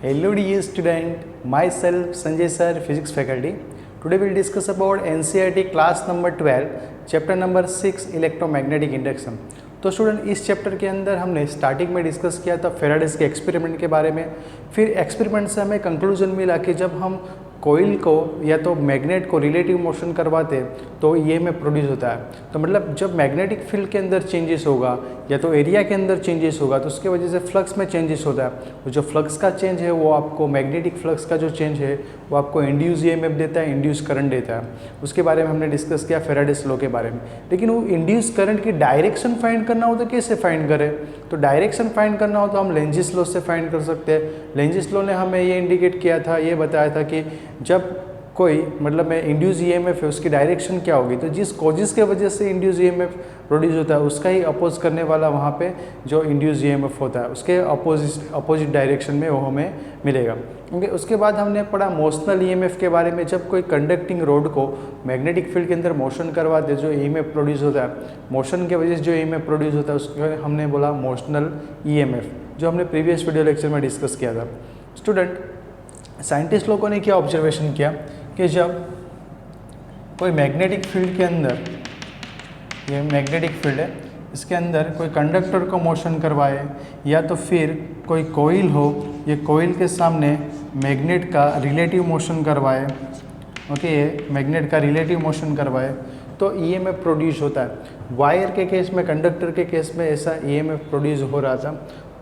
Hello dear student, myself Sanjay sir, physics faculty. Today we'll discuss about NCERT class number 12, chapter number 6 electromagnetic induction. तो student इस chapter के अंदर हमने starting में discuss किया था फेराडेस के एक्सपेरिमेंट के बारे में। फिर एक्सपेरिमेंट से हमें कंक्लूजन मिला कि जब हम कोयल को या तो मैग्नेट को रिलेटिव मोशन करवाते तो ईएमएफ प्रोड्यूस होता है। तो मतलब जब मैग्नेटिक फील्ड के अंदर चेंजेस होगा या तो एरिया के अंदर चेंजेस होगा तो उसके वजह से फ्लक्स में चेंजेस होता है। तो जो फ्लक्स का चेंज है वो आपको मैग्नेटिक फ्लक्स का जो चेंज है वो आपको इंड्यूस ईएमएफ देता है, इंड्यूस करंट देता है। उसके बारे में हमने डिस्कस किया फेराडेस लॉ के बारे में। लेकिन वो इंड्यूस करंट की डायरेक्शन फाइंड करना हो तो कैसे फाइंड करें? तो डायरेक्शन फाइंड करना हो तो हम लेंजिस लॉ से फाइंड कर सकते हैं। लेंजिस लॉ ने हमें ये इंडिकेट किया था, ये बताया था कि जब कोई मतलब में इंड्यूस ईएमएफ है उसकी डायरेक्शन क्या होगी, तो जिस कॉजेस के वजह से इंड्यूस ईएमएफ प्रोड्यूस होता है उसका ही अपोज करने वाला वहाँ पे जो इंड्यूस ईएमएफ होता है उसके अपोजिट डायरेक्शन में वो हमें मिलेगा। क्योंकि उसके बाद हमने पढ़ा मोशनल ईएमएफ के बारे में। जब कोई कंडक्टिंग रोड को मैग्नेटिक फील्ड के अंदर मोशन करवा दे जो ईएमएफ प्रोड्यूस होता है, मोशन के वजह से जो ईएमएफ प्रोड्यूस होता है उसको हमने बोला मोशनल ईएमएफ, जो हमने प्रीवियस वीडियो लेक्चर में डिस्कस किया था। स्टूडेंट, साइंटिस्ट लोगों ने क्या ऑब्जर्वेशन किया कि जब कोई मैग्नेटिक फील्ड के अंदर, ये मैग्नेटिक फील्ड है, इसके अंदर कोई कंडक्टर को मोशन करवाए या तो फिर कोई कोइल हो, ये कोइल के सामने मैग्नेट का रिलेटिव मोशन करवाए, ओके, ये मैग्नेट का रिलेटिव मोशन करवाए तो ईएमएफ प्रोड्यूस होता है। वायर के केस में, कंडक्टर के केस में ऐसा ईएमएफ प्रोड्यूस हो रहा था।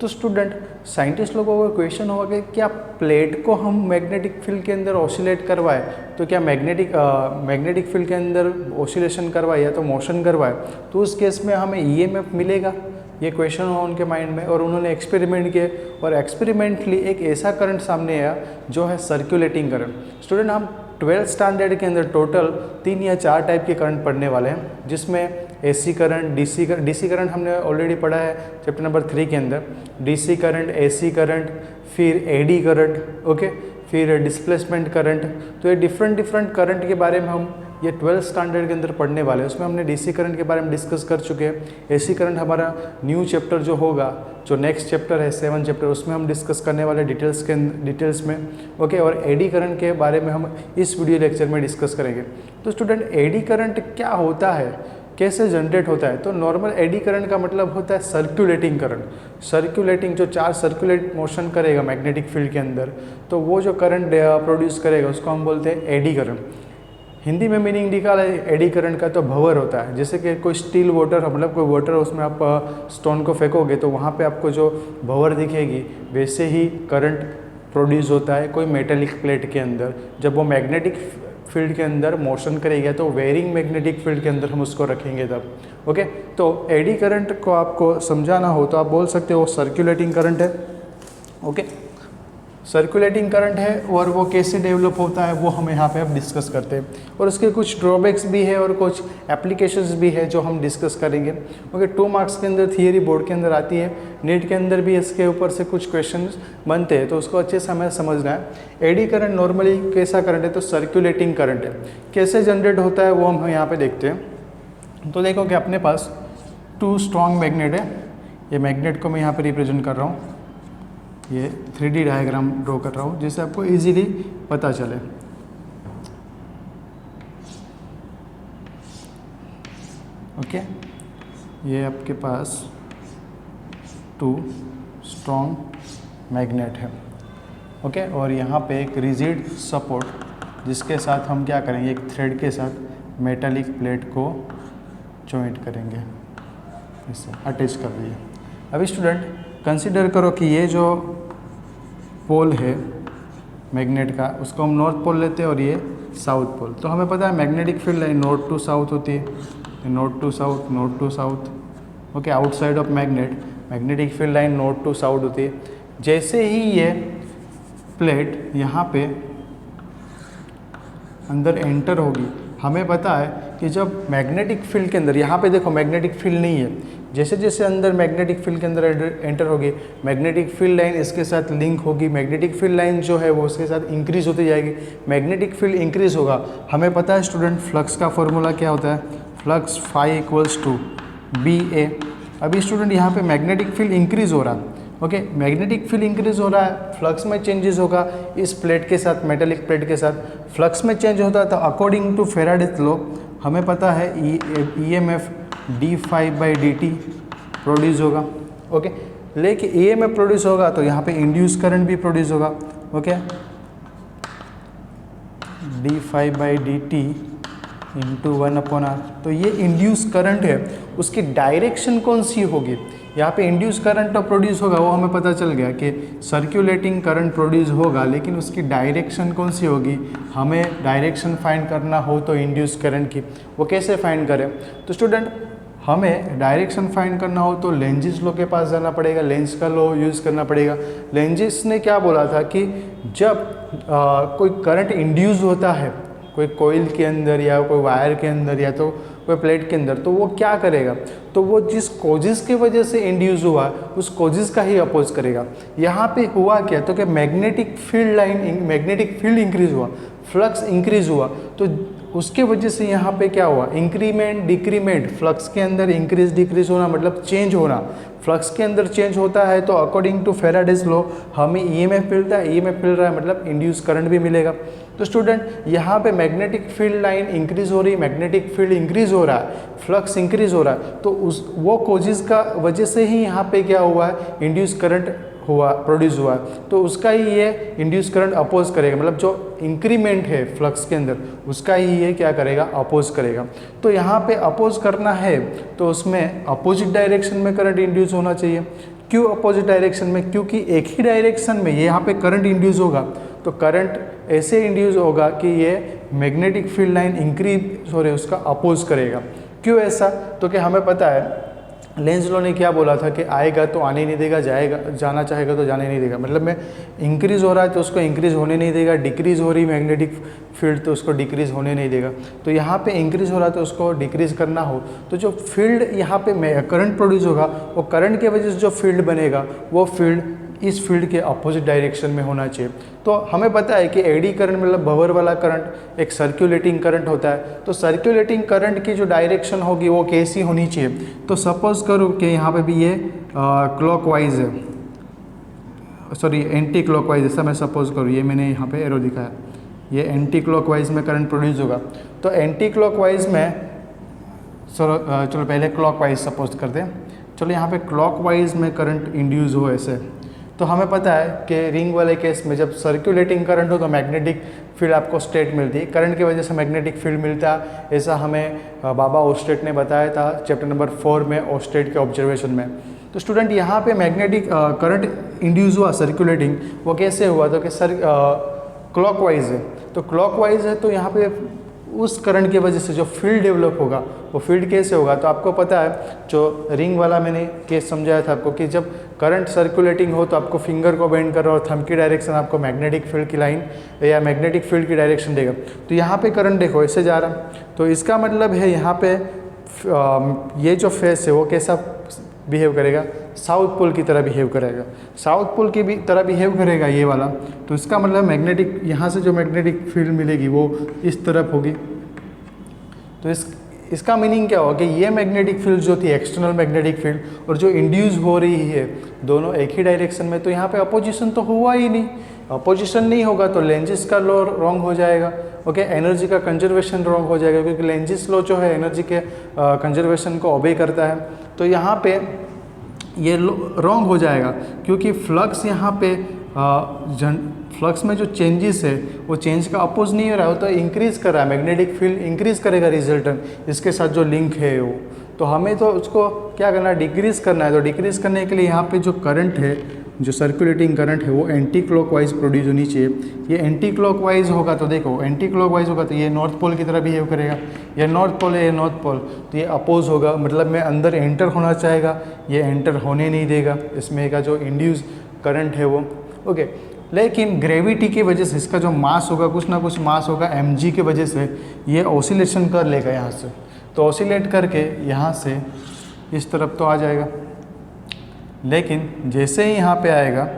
तो स्टूडेंट, साइंटिस्ट लोगों को क्वेश्चन होगा कि क्या प्लेट को हम मैग्नेटिक फील्ड के अंदर ऑसिलेट करवाए तो क्या मैग्नेटिक फील्ड के अंदर ऑसिलेशन करवाए या तो मोशन करवाए तो उस केस में हमें ईएमएफ मिलेगा? ये क्वेश्चन हो उनके माइंड में और उन्होंने एक्सपेरिमेंट किए और एक्सपेरिमेंटली एक ऐसा करंट सामने आया जो है सर्कुलेटिंग करंट। स्टूडेंट, हम 12th स्टैंडर्ड के अंदर टोटल 3 या 4 टाइप के करंट पढ़ने वाले हैं, जिसमें एसी करंट, डीसी करंट हमने ऑलरेडी पढ़ा है चैप्टर नंबर 3 के अंदर। डीसी करंट, एसी करंट, फिर एडी करंट, ओके, फिर डिस्प्लेसमेंट करंट। तो ये डिफरेंट करंट के बारे में हम ये 12th स्टैंडर्ड के अंदर पढ़ने वाले हैं। उसमें हमने डीसी करंट के बारे में डिस्कस कर चुके हैं। एसी करंट हमारा न्यू चैप्टर जो होगा, जो नेक्स्ट चैप्टर है 7 चैप्टर, उसमें हम डिस्कस करने वाले डिटेल्स में, ओके। और एडी करंट के बारे में हम इस वीडियो लेक्चर में डिस्कस करेंगे। तो स्टूडेंट, एडी करंट क्या होता है, कैसे जनरेट होता है? तो नॉर्मल एडी करंट का मतलब होता है सर्कुलेटिंग करंट। सर्कुलेटिंग, जो चार्ज सर्कुलेट मोशन करेगा मैग्नेटिक फील्ड के अंदर, तो वो जो करंट प्रोड्यूस करेगा उसको हम बोलते हैं एडी करंट। हिंदी में मीनिंग निकाला एडी करंट का तो भंवर होता है। जैसे कि कोई स्टील वाटर, मतलब कोई वाटर, उसमें आप स्टोन को फेंकोगे तो वहाँ पे आपको जो भंवर दिखेगी वैसे ही करंट प्रोड्यूस होता है कोई मेटेलिक प्लेट के अंदर। जब वो मैग्नेटिक फील्ड के अंदर मोशन करेगा तो वेरिंग मैग्नेटिक फील्ड के अंदर हम उसको रखेंगे तब, ओके। तो एडी करंट को आपको समझाना हो तो आप बोल सकते हो सर्कुलेटिंग करंट है, ओके। सर्कुलेटिंग करंट है और वो कैसे डेवलप होता है वो हम यहाँ पे अब डिस्कस करते हैं। और उसके कुछ ड्रॉबैक्स भी है और कुछ एप्लीकेशंस भी है जो हम डिस्कस करेंगे, ओके। 2 मार्क्स के अंदर थियरी बोर्ड के अंदर आती है, नीट के अंदर भी इसके ऊपर से कुछ क्वेश्चंस बनते हैं, तो उसको अच्छे से हमें समझना है। एडी करंट नॉर्मली कैसा करंट है? तो सर्कुलेटिंग करंट है। कैसे जनरेट होता है वो हम यहाँ पर देखते हैं। तो देखो कि अपने पास 2 स्ट्रॉन्ग मैग्नेट है। ये मैग्नेट को मैं यहाँ पर रिप्रेजेंट कर रहा हूँ, ये 3D डायग्राम ड्रॉ कर रहा हूँ जिससे आपको इजीली पता चले। ओके, ये आपके पास 2 स्ट्रॉन्ग मैग्नेट है, ओके। और यहाँ पे एक रिजिड सपोर्ट जिसके साथ हम क्या करेंगे, एक थ्रेड के साथ मेटालिक प्लेट को जॉइंट करेंगे, इससे अटैच कर दिए। अभी स्टूडेंट कंसीडर करो कि ये जो पोल है मैग्नेट का, उसको हम नॉर्थ पोल लेते हैं और ये साउथ पोल। तो हमें पता है magnetic field line north to south होती है, north to south, north to south, okay. Outside of magnetic field line north to south होती है। जैसे ही ये प्लेट यहाँ पे अंदर एंटर होगी, हमें पता है कि जब मैग्नेटिक फील्ड के अंदर, यहाँ पे देखो मैग्नेटिक फील्ड नहीं है, जैसे जैसे अंदर मैग्नेटिक फील्ड के अंदर एंटर होगी मैग्नेटिक फील्ड लाइन इसके साथ लिंक होगी। मैग्नेटिक फील्ड लाइन जो है वो उसके साथ इंक्रीज होती जाएगी। मैग्नेटिक फील्ड इंक्रीज होगा, हमें पता है स्टूडेंट फ्लक्स का फॉर्मूला क्या होता है, flux phi equals to B A. अभी स्टूडेंट यहाँ पे मैग्नेटिक फील्ड इंक्रीज हो रहा है ओके, मैग्नेटिक फील्ड इंक्रीज हो रहा है, फ्लक्स में चेंजेस होगा, इस प्लेट के साथ, मेटेलिक प्लेट के साथ फ्लक्स में चेंज होता है। तो अकॉर्डिंग टू फेराडेज लॉ हमें पता है EMF d∅dt प्रोड्यूस होगा। ओके, लेकिन EMF प्रोड्यूस होगा तो यहाँ पे इंड्यूस करंट भी प्रोड्यूस होगा। Okay, d∅dt into 1/r। तो ये इंड्यूस करंट है, उसकी डायरेक्शन कौन सी होगी? यहाँ पे इंड्यूस करंट प्रोड्यूस होगा, वो हमें पता चल गया कि सर्कुलेटिंग करंट प्रोड्यूस होगा, लेकिन उसकी डायरेक्शन कौन सी होगी? हमें डायरेक्शन फाइंड करना हो तो इंड्यूस करंट की, वो कैसे फाइंड करें? तो स्टूडेंट, हमें डायरेक्शन फाइंड करना हो तो लेंजिस लॉ के पास जाना पड़ेगा, लेंज का लॉ यूज़ करना पड़ेगा। लेंजिस ने क्या बोला था कि जब कोई करंट इंड्यूस होता है कोई कोइल के अंदर या कोई वायर के अंदर या तो कोई प्लेट के अंदर, तो वो क्या करेगा? तो वो जिस कोजिस की वजह से इंड्यूस हुआ उस कोजिस का ही अपोज करेगा। यहाँ पे हुआ क्या? तो क्या मैग्नेटिक फील्ड इंक्रीज हुआ, फ्लक्स इंक्रीज हुआ, तो उसके वजह से यहाँ पे क्या हुआ? इंक्रीमेंट डिक्रीमेंट, फ्लक्स के अंदर इंक्रीज डिक्रीज होना मतलब चेंज होना। फ्लक्स के अंदर चेंज होता है तो अकॉर्डिंग टू फेराडेज लॉ हमें EMF मिलता है, EMF मिल रहा है मतलब इंड्यूस करंट भी मिलेगा। तो स्टूडेंट, यहाँ पे मैग्नेटिक फील्ड लाइन इंक्रीज हो रही है, मैग्नेटिक फील्ड इंक्रीज हो रहा है, फ्लक्स इंक्रीज हो रहा है, तो वो कोजिस का वजह से ही यहाँ पे क्या हुआ है? इंड्यूस करंट हुआ, प्रोड्यूस हुआ, तो उसका ही ये इंड्यूस करंट अपोज करेगा, मतलब जो इंक्रीमेंट है फ्लक्स के अंदर उसका ही ये क्या करेगा? अपोज करेगा। तो यहाँ पे अपोज करना है तो उसमें अपोजिट डायरेक्शन में करंट इंड्यूस होना चाहिए। क्यों अपोजिट डायरेक्शन में? क्योंकि एक ही डायरेक्शन में ये यहाँ पे करंट इंड्यूस होगा, तो करंट ऐसे इंड्यूस होगा कि ये मैग्नेटिक फील्ड लाइन इंक्रीज हो रही है उसका अपोज करेगा। क्यों ऐसा? तो कि हमें पता है लेंज लॉ ने क्या बोला था कि आएगा तो आने नहीं देगा, जाएगा जाना चाहेगा तो जाने नहीं देगा, मतलब में इंक्रीज हो रहा है तो उसको इंक्रीज होने नहीं देगा, डिक्रीज हो रही मैग्नेटिक फील्ड तो उसको डिक्रीज होने नहीं देगा। तो यहाँ पे इंक्रीज हो रहा है तो उसको डिक्रीज करना हो तो जो फील्ड यहाँ पे करंट प्रोड्यूस होगा वो करंट के वजह से जो फील्ड बनेगा वो फील्ड इस फील्ड के अपोजिट डायरेक्शन में होना चाहिए। तो हमें पता है कि एडी करंट मतलब भंवर वाला करंट एक सर्कुलेटिंग करंट होता है, तो सर्कुलेटिंग करंट की जो डायरेक्शन होगी वो कैसी होनी चाहिए? तो सपोज करो कि यहाँ पे भी ये क्लॉकवाइज है, सॉरी एंटी क्लॉकवाइज, ऐसा मैं सपोज करूँ, ये मैंने यहाँ पे एरो दिखाया, ये एंटी क्लॉकवाइज में करंट प्रोड्यूस होगा। तो एंटी क्लॉकवाइज में चलो पहले क्लॉकवाइज सपोज करते हैं, चलो यहाँ पे क्लॉकवाइज में करंट इंड्यूस हो ऐसे, तो हमें पता है कि रिंग वाले केस में जब सर्कुलेटिंग करंट हो तो मैग्नेटिक फील्ड आपको स्टेट मिलती है, करंट की वजह से मैग्नेटिक फील्ड मिलता है, ऐसा हमें बाबा ओस्टेट ने बताया था चैप्टर नंबर 4 में ओस्टेट के ऑब्जर्वेशन में। तो स्टूडेंट, यहाँ पे मैग्नेटिक करंट इंड्यूस हुआ सर्कुलेटिंग, वो कैसे हुआ? तो कि क्लॉकवाइज है, तो क्लॉकवाइज है तो यहाँ पे उस करंट की वजह से जो फील्ड डेवलप होगा वो फील्ड कैसे होगा? तो आपको पता है जो रिंग वाला मैंने केस समझाया था आपको कि जब करंट सर्कुलेटिंग हो तो आपको फिंगर को बेंड कर रहा और थंब की डायरेक्शन आपको मैग्नेटिक फील्ड की लाइन या मैग्नेटिक फील्ड की डायरेक्शन देगा। तो यहाँ पे करंट देखो ऐसे जा रहा, तो इसका मतलब है यहाँ पे ये जो फेस है वो कैसा बिहेव करेगा? साउथ पोल की तरह बिहेव करेगा, साउथ पोल की भी तरह बिहेव करेगा ये वाला। तो इसका मतलब मैग्नेटिक, यहाँ से जो मैग्नेटिक फील्ड मिलेगी वो इस तरफ होगी। तो इसका मीनिंग क्या होगा कि ये मैग्नेटिक फील्ड जो थी एक्सटर्नल मैग्नेटिक फील्ड और जो इंड्यूस हो रही है दोनों एक ही डायरेक्शन में, तो यहाँ पे अपोजिशन तो हुआ ही नहीं, अपोजिशन नहीं होगा तो लेंजिस का लॉ रॉन्ग हो जाएगा। ओके, एनर्जी का कंजर्वेशन रॉन्ग हो जाएगा क्योंकि लेंजिस लॉ जो है एनर्जी के कंजर्वेशन को ओबे करता है। तो यहाँ पे ये रॉन्ग हो जाएगा क्योंकि फ्लक्स यहाँ पे फ्लक्स में जो चेंजेस है वो चेंज का अपोज नहीं हो रहा है, वो तो इंक्रीज कर रहा है, मैग्नेटिक फील्ड इंक्रीज करेगा रिजल्टेंट इसके साथ जो लिंक है वो। तो हमें तो उसको क्या करना है? डिक्रीज करना है। तो डिक्रीज करने के लिए यहाँ पे जो करंट है, जो सर्कुलेटिंग करंट है वो एंटी क्लॉकवाइज प्रोड्यूस होनी चाहिए। ये एंटी क्लॉकवाइज होगा तो देखो एंटी क्लॉकवाइज होगा तो ये नॉर्थ पोल की तरह बिहेव करेगा, ये नॉर्थ पोल है ये नॉर्थ पोल, तो ये अपोज होगा, मतलब मैं अंदर एंटर होना चाहेगा, ये एंटर होने नहीं देगा, इसमें का जो इंड्यूस करंट है वो। ओके, लेकिन ग्रेविटी की वजह से इसका जो मास होगा, कुछ ना कुछ मास होगा mg की वजह से ये ऑसिलेशन कर लेगा यहाँ से, तो ऑसिलेट करके यहाँ से इस तरफ तो आ जाएगा, लेकिन जैसे ही यहाँ पे आएगा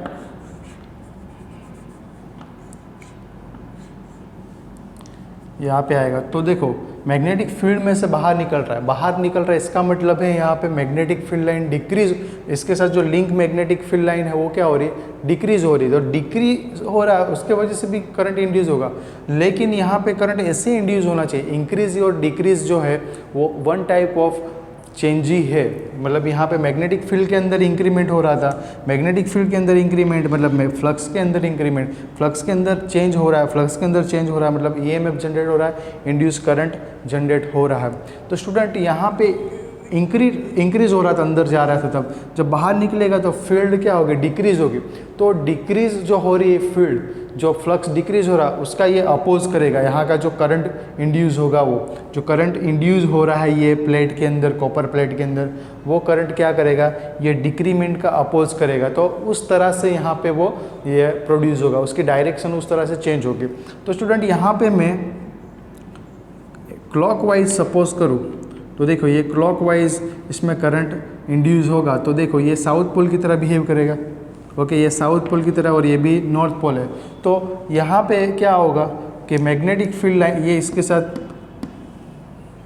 यहाँ पे आएगा तो देखो मैग्नेटिक फील्ड में से बाहर निकल रहा है, बाहर निकल रहा है, इसका मतलब है यहाँ पे मैग्नेटिक फील्ड लाइन डिक्रीज, इसके साथ जो लिंक मैग्नेटिक फील्ड लाइन है वो क्या हो रही है, डिक्रीज हो रही है। तो डिक्रीज हो रहा है उसके वजह से भी करंट इंड्यूस होगा, लेकिन यहाँ पे करंट ऐसे इंड्यूस होना चाहिए, इंक्रीज और डिक्रीज जो है वो वन टाइप ऑफ चेंज ही है। मतलब यहाँ पे मैग्नेटिक फील्ड के अंदर इंक्रीमेंट हो रहा था, मैग्नेटिक फील्ड के अंदर इंक्रीमेंट मतलब फ्लक्स के अंदर इंक्रीमेंट, फ्लक्स के अंदर चेंज हो रहा है, फ्लक्स के अंदर चेंज हो रहा है मतलब ईएमएफ जनरेट हो रहा है, इंड्यूस करंट जनरेट हो रहा है। तो स्टूडेंट यहाँ पे इंक्रीज हो रहा था, अंदर जा रहा था, तब जब बाहर निकलेगा तो फील्ड क्या होगी, डिक्रीज होगी। तो डिक्रीज जो हो रही है फील्ड, जो फ्लक्स डिक्रीज हो रहा है उसका ये अपोज करेगा, यहाँ का जो करंट इंड्यूस होगा, वो जो करंट इंड्यूस हो रहा है ये प्लेट के अंदर, कॉपर प्लेट के अंदर, वो करंट क्या करेगा, ये डिक्रीमेंट का अपोज करेगा। तो उस तरह से यहाँ पे वो ये प्रोड्यूस होगा, उसकी डायरेक्शन उस तरह से चेंज होगी। तो स्टूडेंट यहाँ पे मैं क्लॉकवाइज सपोज करूँ तो देखो ये क्लॉकवाइज इसमें करंट इंड्यूस होगा, तो देखो ये साउथ पोल की तरह बिहेव करेगा, ओके, ये साउथ पोल की तरह और ये भी नॉर्थ पोल है। तो यहाँ पे क्या होगा कि मैग्नेटिक फील्ड लाइन ये इसके साथ,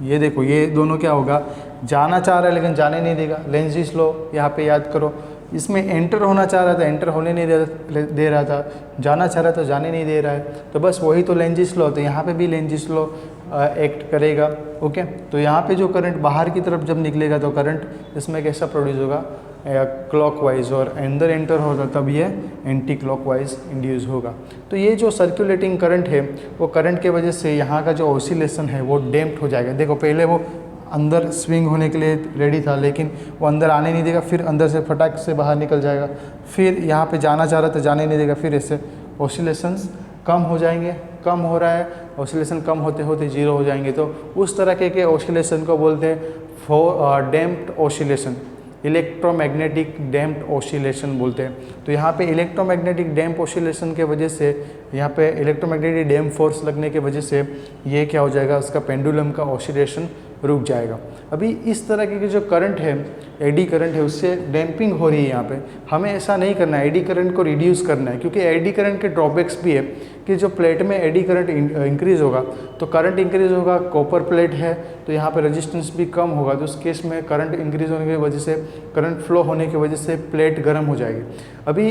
ये देखो ये दोनों क्या होगा, जाना चाह रहा है लेकिन जाने नहीं देगा, लेंज़िस लॉ यहाँ पे याद करो, इसमें एंटर होना चाह रहा था, एंटर होने नहीं दे रहा था, जाना चाह रहा था, जाने नहीं दे रहा है, तो बस वही तो लेंज़िस लॉ, तो यहाँ पे भी लेंज़िस लॉ एक्ट करेगा, ओके। तो यहाँ पे जो करंट बाहर की तरफ जब निकलेगा तो करंट इसमें कैसा प्रोड्यूस होगा, क्लॉकवाइज, और अंदर एंटर होगा तब ये एंटी क्लॉकवाइज इंड्यूस होगा। तो ये जो सर्कुलेटिंग करंट है वो करंट के वजह से यहाँ का जो ऑसिलेशन है वो डैम्प्ड हो जाएगा। देखो पहले वो अंदर स्विंग होने के लिए रेडी था लेकिन वो अंदर आने नहीं देगा, फिर अंदर से फटाक से बाहर निकल जाएगा, फिर यहाँ पे जाना चाह रहा था, जाने नहीं देगा, फिर इससे ऑसिलेशंस कम हो जाएंगे, कम हो रहा है, ऑसिलेशन कम होते होते जीरो हो जाएंगे। तो उस तरह के ऑसिलेशन को बोलते हैं damped oscillation, electromagnetic damped oscillation बोलते हैं। तो यहाँ पे इलेक्ट्रोमैग्नेटिक डैम्प ऑसिलेशन के वजह से, यहाँ पे इलेक्ट्रोमैग्नेटिक डैम्प फोर्स लगने के वजह से ये क्या हो जाएगा, उसका पेंडुलम का ऑसिलेशन रुक जाएगा। अभी इस तरह के जो करंट है, एडी करंट है, उससे डैम्पिंग हो रही है। यहाँ पे हमें ऐसा नहीं करना है, एडी करंट को रिड्यूस करना है, क्योंकि एडी करंट के ड्रॉबैक्स भी है कि जो प्लेट में एडी करंट इंक्रीज होगा तो करंट इंक्रीज होगा, कॉपर प्लेट है तो यहाँ पे रेजिस्टेंस भी कम होगा, तो उस केस में करंट इंक्रीज होने की वजह से, करंट फ्लो होने की वजह से प्लेट गर्म हो जाएगी। अभी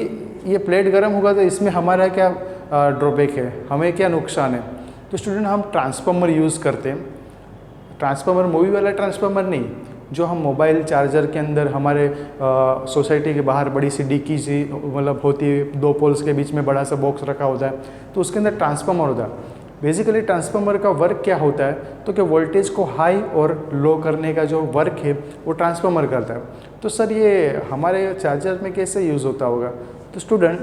ये प्लेट गर्म होगा तो इसमें हमारा क्या ड्रॉबैक है, हमें क्या नुकसान है। तो स्टूडेंट हम ट्रांसफार्मर यूज़ करते हैं, ट्रांसफार्मर मूवी वाला ट्रांसफार्मर नहीं, जो हम मोबाइल चार्जर के अंदर हमारे सोसाइटी के बाहर बड़ी सी डिक्की सी मतलब होती है, दो पोल्स के बीच में बड़ा सा बॉक्स रखा होता है, तो उसके अंदर ट्रांसफार्मर होता है। बेसिकली ट्रांसफार्मर का वर्क क्या होता है, तो कि वोल्टेज को हाई और लो करने का जो वर्क है वो ट्रांसफार्मर करता है। तो सर ये हमारे चार्जर में कैसे यूज़ होता होगा। तो स्टूडेंट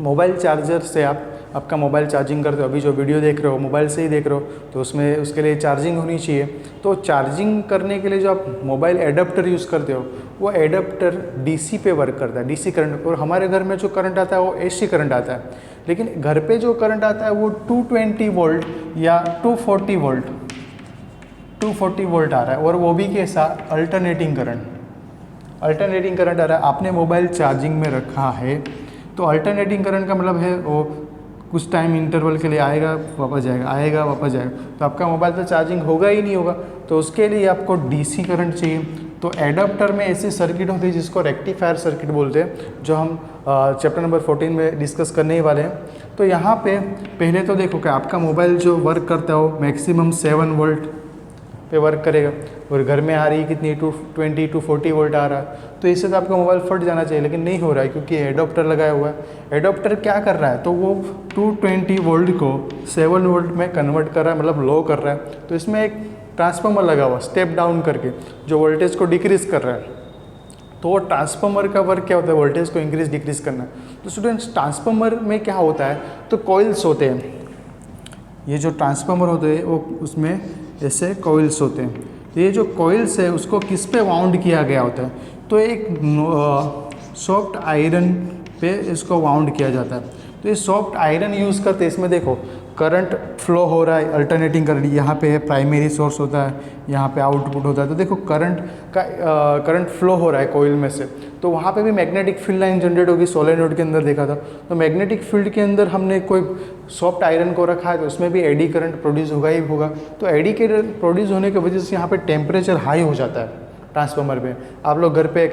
मोबाइल चार्जर से आपका मोबाइल चार्जिंग करते हो, अभी जो वीडियो देख रहे हो मोबाइल से ही देख रहे हो, तो उसमें उसके लिए चार्जिंग होनी चाहिए। तो चार्जिंग करने के लिए जो आप मोबाइल एडाप्टर यूज़ करते हो वो एडाप्टर डीसी पे वर्क करता है, डीसी करंट। और हमारे घर में जो करंट आता है वो एसी करंट आता है, लेकिन घर पे जो करंट आता है वो 220 वोल्ट या 240 वोल्ट आ रहा है, और वो भी कैसा, अल्टरनेटिंग करंट आ रहा है। आपने मोबाइल चार्जिंग में रखा है तो अल्टरनेटिंग करंट का मतलब है वो कुछ टाइम इंटरवल के लिए आएगा वापस जाएगा, आएगा वापस जाएगा, तो आपका मोबाइल तो चार्जिंग होगा ही नहीं होगा। तो उसके लिए आपको डीसी करंट चाहिए। तो एडाप्टर में ऐसी सर्किट होती है जिसको रेक्टिफायर सर्किट बोलते हैं, जो हम चैप्टर नंबर 14 में डिस्कस करने ही वाले हैं। तो यहाँ पे पहले तो देखो कि आपका मोबाइल जो वर्क करता है वो मैक्सिमम 7 वोल्ट पे वर्क करेगा, और घर में आ रही है कितनी 220 240 वोल्ट आ रहा है, तो इससे तो आपका मोबाइल फट जाना चाहिए, लेकिन नहीं हो रहा है क्योंकि एडाप्टर लगाया हुआ है। एडाप्टर क्या कर रहा है, तो वो 220 वोल्ट को 7 वोल्ट में कन्वर्ट कर रहा है, मतलब लो कर रहा है। तो इसमें एक ट्रांसफार्मर लगा हुआ स्टेप डाउन करके जो वोल्टेज को डिक्रीज कर रहा है। तो वो ट्रांसफार्मर का वर्क क्या होता है, वोल्टेज को इंक्रीज डिक्रीज करना। तो स्टूडेंट्स ट्रांसफार्मर में क्या होता है, तो कॉइल्स होते हैं, ये जो ट्रांसफार्मर होते हैं वो उसमें ऐसे कॉइल्स होते हैं। तो ये जो कॉइल्स है उसको किस पे वाउंड किया गया होता है, तो एक सॉफ्ट आयरन पे इसको वाउंड किया जाता है। तो ये सॉफ्ट आयरन यूज़ करते हैं। इसमें देखो करंट फ्लो हो रहा है, अल्टरनेटिंग करंट, यहाँ पे है प्राइमरी सोर्स होता है, यहाँ पे आउटपुट होता है। तो देखो करंट फ्लो हो रहा है कोइल में से, तो वहाँ पे भी मैग्नेटिक फील्ड लाइन जनरेट होगी। सोलेनोइड के अंदर देखा था, तो मैग्नेटिक फील्ड के अंदर हमने कोई सॉफ्ट आयरन को रखा है तो उसमें भी एडी करंट प्रोड्यूस होगा ही होगा। तो एडी करंट प्रोड्यूस होने की वजह से यहाँ पे टेम्परेचर हाई हो जाता है ट्रांसफार्मर में। आप लोग घर पे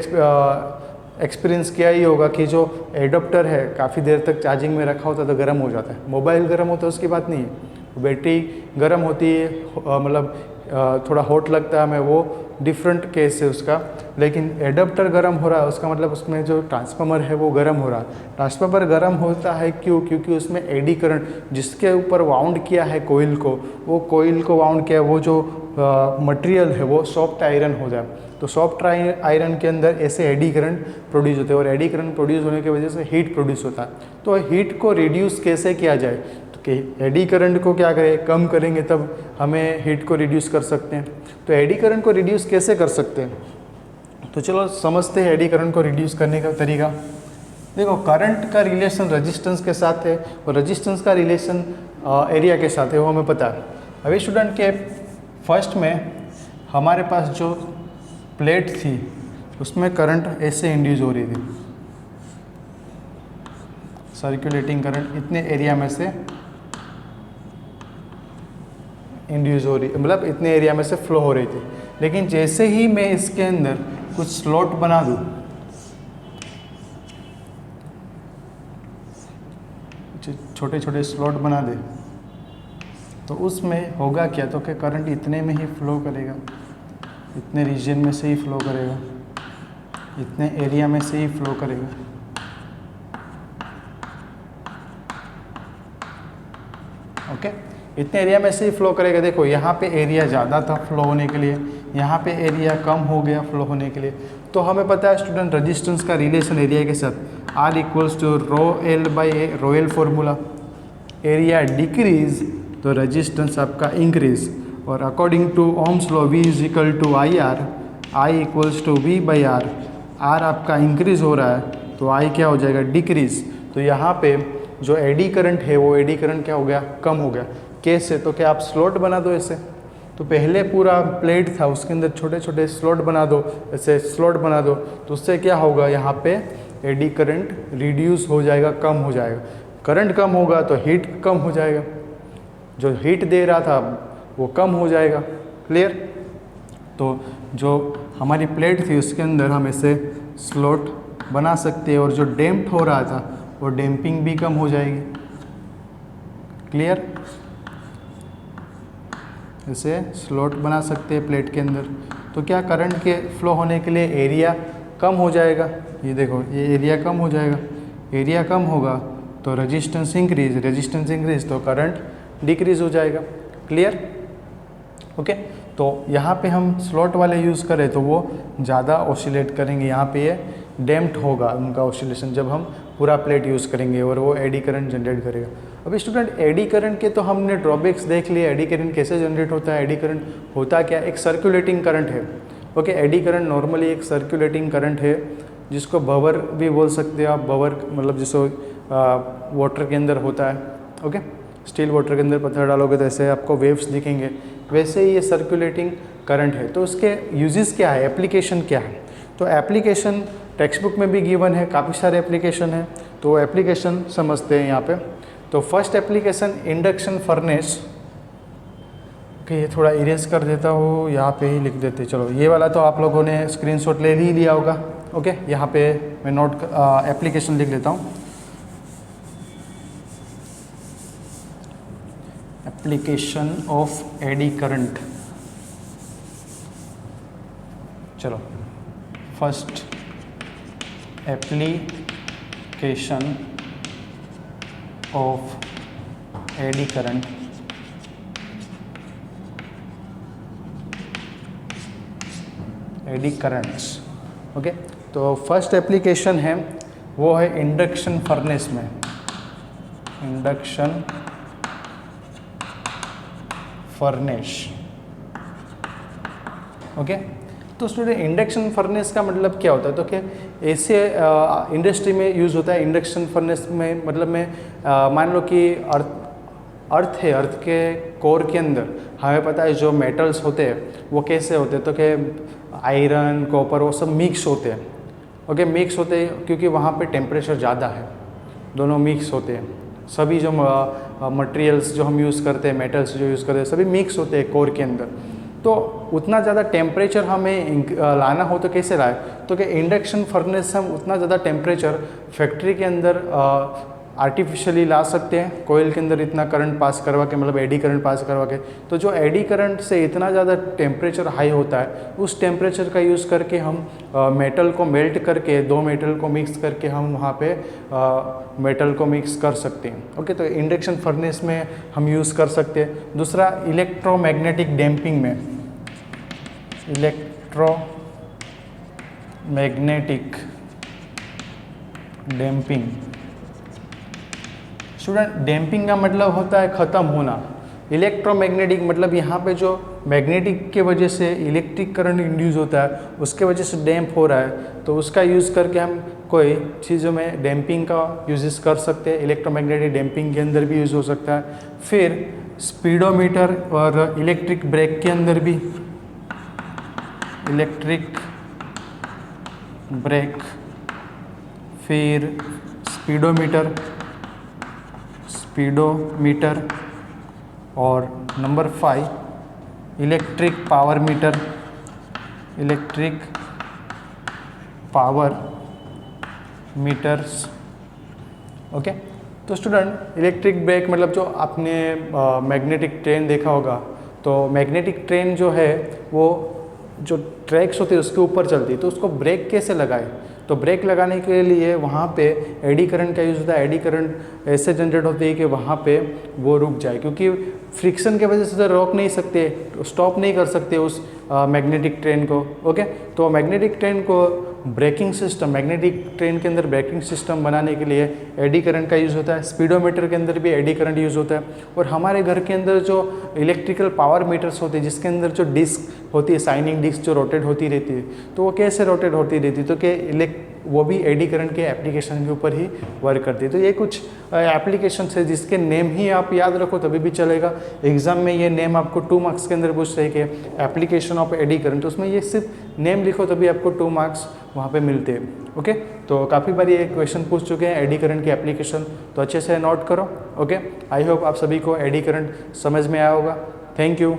एक्सपीरियंस किया ही होगा कि जो एडोप्टर है काफ़ी देर तक चार्जिंग में रखा होता है तो गर्म हो जाता है। मोबाइल गर्म होता है उसकी बात नहीं है, बैटरी गर्म होती है, मतलब थोड़ा हॉट लगता है हमें, वो डिफरेंट केस है उसका। लेकिन एडोप्टर गर्म हो रहा है उसका मतलब उसमें जो ट्रांसफार्मर है वो गर्म हो रहा है। ट्रांसफार्मर गर्म होता है क्यों? क्योंकि उसमें एडी करंट जिसके ऊपर वाउंड किया है कोइल को, वो कोइल को वाउंड किया है, वो जो मटेरियल है वो सॉफ्ट आयरन हो जाए। तो सॉफ्ट आयरन के अंदर ऐसे एडी करंट प्रोड्यूस होते हैं, और एडी करंट प्रोड्यूस होने की वजह से हीट प्रोड्यूस होता है। तो हीट को रिड्यूस कैसे किया जाए? तो कि एडी करंट को क्या करें, कम करेंगे तब हमें हीट को रिड्यूस कर सकते हैं। तो एडी करंट को रिड्यूस कैसे कर सकते हैं? तो चलो समझते हैं एडी करंट को रिड्यूस करने का तरीका। देखो, करंट का रिलेशन रेजिस्टेंस के साथ है और रेजिस्टेंस का रिलेशन एरिया के साथ है, वो हमें पता है। अभी स्टूडेंट के फर्स्ट में हमारे पास जो प्लेट थी उसमें करंट ऐसे इंड्यूस हो रही थी, सर्कुलेटिंग करंट इतने एरिया में से इंड्यूस हो रही, मतलब इतने एरिया में से फ्लो हो रही थी। लेकिन जैसे ही मैं इसके अंदर कुछ स्लॉट बना दूँ, छोटे छोटे स्लॉट बना दे, तो उसमें होगा क्या? तो कि करंट इतने में ही फ्लो करेगा, इतने रीजन में से ही फ्लो करेगा, इतने एरिया में से ही फ्लो करेगा। ओके, इतने एरिया में से ही फ्लो करेगा। देखो यहाँ पे एरिया ज़्यादा था फ्लो होने के लिए, यहाँ पे एरिया कम हो गया फ्लो होने के लिए। तो हमें पता है स्टूडेंट रेजिस्टेंस का रिलेशन एरिया के साथ, R equals to rho L by A, rho L formula. Area decrease तो रेजिस्टेंस आपका इंक्रीज, और according to Ohm's law V is equal to I R, I equals to V by R. R आपका increase हो रहा है तो आई क्या हो जाएगा? डिक्रीज। तो यहाँ पे जो एडी करंट है वो एडी करंट क्या हो गया? कम हो गया। कैसे? तो क्या आप स्लॉट बना दो ऐसे। तो पहले पूरा प्लेट था उसके अंदर छोटे छोटे स्लॉट बना दो, ऐसे स्लॉट बना दो, तो उससे क्या होगा? यहाँ पे एडी करंट रिड्यूस हो जाएगा, कम हो जाएगा। करंट कम होगा तो हीट कम हो जाएगा, जो हीट दे रहा था वो कम हो जाएगा। क्लियर? तो जो हमारी प्लेट थी उसके अंदर हम ऐसे स्लॉट बना सकते हैं, और जो डैम्प हो रहा था वो डैम्पिंग भी कम हो जाएगी। क्लियर? ऐसे स्लॉट बना सकते हैं प्लेट के अंदर, तो क्या करंट के फ्लो होने के लिए एरिया कम हो जाएगा। ये देखो, ये एरिया कम हो जाएगा। एरिया कम होगा तो रेजिस्टेंस इंक्रीज, रेजिस्टेंस इंक्रीज तो करंट डिक्रीज हो जाएगा। क्लियर? ओके, तो यहाँ पे हम स्लॉट वाले यूज़ करें तो वो ज़्यादा ऑसिलेट करेंगे, यहाँ पे ये डैम्प्ड होगा उनका ऑसिलेशन जब हम पूरा प्लेट यूज़ करेंगे, और वो एडी करंट जनरेट करेगा। अभी स्टूडेंट एडी करंट के तो हमने ड्रॉबैक्स देख लिए। एडी करंट कैसे जनरेट होता है? एडी करंट होता क्या? एक सर्कुलेटिंग करंट है। ओके, एडी करंट नॉर्मली एक सर्कुलेटिंग करंट है, जिसको बवर भी बोल सकते हो आप। बवर मतलब जिसको वाटर के अंदर होता है। ओके, स्टील वाटर के अंदर पत्थर डालोगे तो ऐसे आपको वेव्स दिखेंगे, वैसे ही ये सर्कुलेटिंग करंट है। तो उसके यूजेस क्या है, एप्लीकेशन क्या है? तो एप्लीकेशन टेक्स्ट बुक में भी गिवन है, काफ़ी सारे एप्लीकेशन है, तो एप्लीकेशन समझते हैं यहाँ पे। तो first application induction furnace. Okay, ये थोड़ा इरेज कर देता हूँ, यहाँ पे ही लिख देते। चलो, ये वाला तो आप लोगों ने स्क्रीनशॉट ले ही लिया होगा। ओके, यहाँ पे मैं नोट एप्लीकेशन लिख लेता हूँ। Application of eddy current. चलो, first application of eddy current. Eddy currents. Okay, तो फर्स्ट एप्लीकेशन है वो है इंडक्शन फर्नेस में। Induction furnace. ओके, तो स्टूडेंट इंडक्शन फर्नेस का मतलब क्या होता है? तो क्या ऐसे इंडस्ट्री में यूज़ होता है इंडक्शन फर्नेस में? मतलब में मान लो कि अर्थ है, अर्थ के कोर के अंदर हमें पता है जो मेटल्स होते हैं वो कैसे होते हैं, तो कि आयरन, कॉपर, वो सब मिक्स होते हैं। ओके, मिक्स होते हैं क्योंकि वहाँ पे टेम्परेचर ज़्यादा है, दोनों मिक्स होते हैं। सभी जो मटेरियल्स जो हम यूज़ करते हैं, मेटल्स जो यूज़ करते हैं, सभी मिक्स होते हैं कोर के अंदर। तो उतना ज़्यादा टेम्परेचर हमें लाना हो तो कैसे लाए, तो कि इंडक्शन फर्नेस से हम उतना ज़्यादा टेम्परेचर फैक्ट्री के अंदर आर्टिफिशियली ला सकते हैं, कोयल के अंदर इतना करंट पास करवा के, मतलब एडी करंट पास करवा के। तो जो एडी करंट से इतना ज़्यादा टेम्परेचर हाई होता है, उस टेम्परेचर का यूज़ करके हम मेटल को मेल्ट करके, दो मेटल को मिक्स करके हम वहाँ पे मेटल को मिक्स कर सकते हैं। ओके, तो इंडक्शन फर्नेस में हम यूज़ कर सकते हैं। दूसरा, इलेक्ट्रोमैग्नेटिक डैम्पिंग में, इलेक्ट्रोमैग्नेटिक डैम्पिंग। स्टूडेंट, डैम्पिंग का मतलब होता है ख़त्म होना। इलेक्ट्रोमैग्नेटिक मतलब यहाँ पे जो मैग्नेटिक के वजह से इलेक्ट्रिक करंट इंड्यूस होता है, उसके वजह से डैम्प हो रहा है, तो उसका यूज़ करके हम कोई चीज़ों में डैम्पिंग का यूजेस कर सकते हैं। इलेक्ट्रोमैग्नेटिक डैम्पिंग के अंदर भी यूज़ हो सकता है। फिर स्पीडोमीटर और इलेक्ट्रिक ब्रेक के अंदर भी, इलेक्ट्रिक ब्रेक, फिर स्पीडोमीटर और number 5 electric power meter, electric power meters. Okay, तो स्टूडेंट, इलेक्ट्रिक ब्रेक मतलब जो आपने मैग्नेटिक ट्रेन देखा होगा, तो मैग्नेटिक ट्रेन जो है वो जो ट्रैक्स होते हैं उसके ऊपर चलती है, तो उसको ब्रेक कैसे लगाए, तो ब्रेक लगाने के लिए वहाँ पे एडी करंट का यूज़ होता है। एडी करंट ऐसे जनरेट होती है कि वहाँ पे वो रुक जाए, क्योंकि फ्रिक्शन के वजह से तो रोक नहीं सकते, स्टॉप नहीं कर सकते उस मैग्नेटिक ट्रेन को। ओके, तो मैग्नेटिक ट्रेन को ब्रेकिंग सिस्टम, मैग्नेटिक ट्रेन के अंदर ब्रेकिंग सिस्टम बनाने के लिए एडी करंट का यूज़ होता है। स्पीडोमीटर के अंदर भी एडी करंट यूज़ होता है। और हमारे घर के अंदर जो इलेक्ट्रिकल पावर मीटर्स होते हैं, जिसके अंदर जो डिस्क होती है, साइनिंग डिस्क जो रोटेट होती रहती है, तो वो कैसे रोटेट होती रहती है, तो कि वो भी एडी करंट के एप्लीकेशन के ऊपर ही वर्क करती है। तो ये कुछ एप्लीकेशन है जिसके नेम ही आप याद रखो तभी भी चलेगा। एग्जाम में ये नेम आपको 2 मार्क्स के अंदर पूछ रहे हैं कि एप्लीकेशन ऑफ एडी करंट, तो उसमें ये सिर्फ नेम लिखो तभी आपको 2 मार्क्स वहाँ पे मिलते हैं। ओके, तो काफ़ी बार ये क्वेश्चन पूछ चुके हैं एडी करंट की एप्लीकेशन, तो अच्छे से नोट करो। ओके, आई होप आप सभी को एडी करंट समझ में आया होगा। Thank you.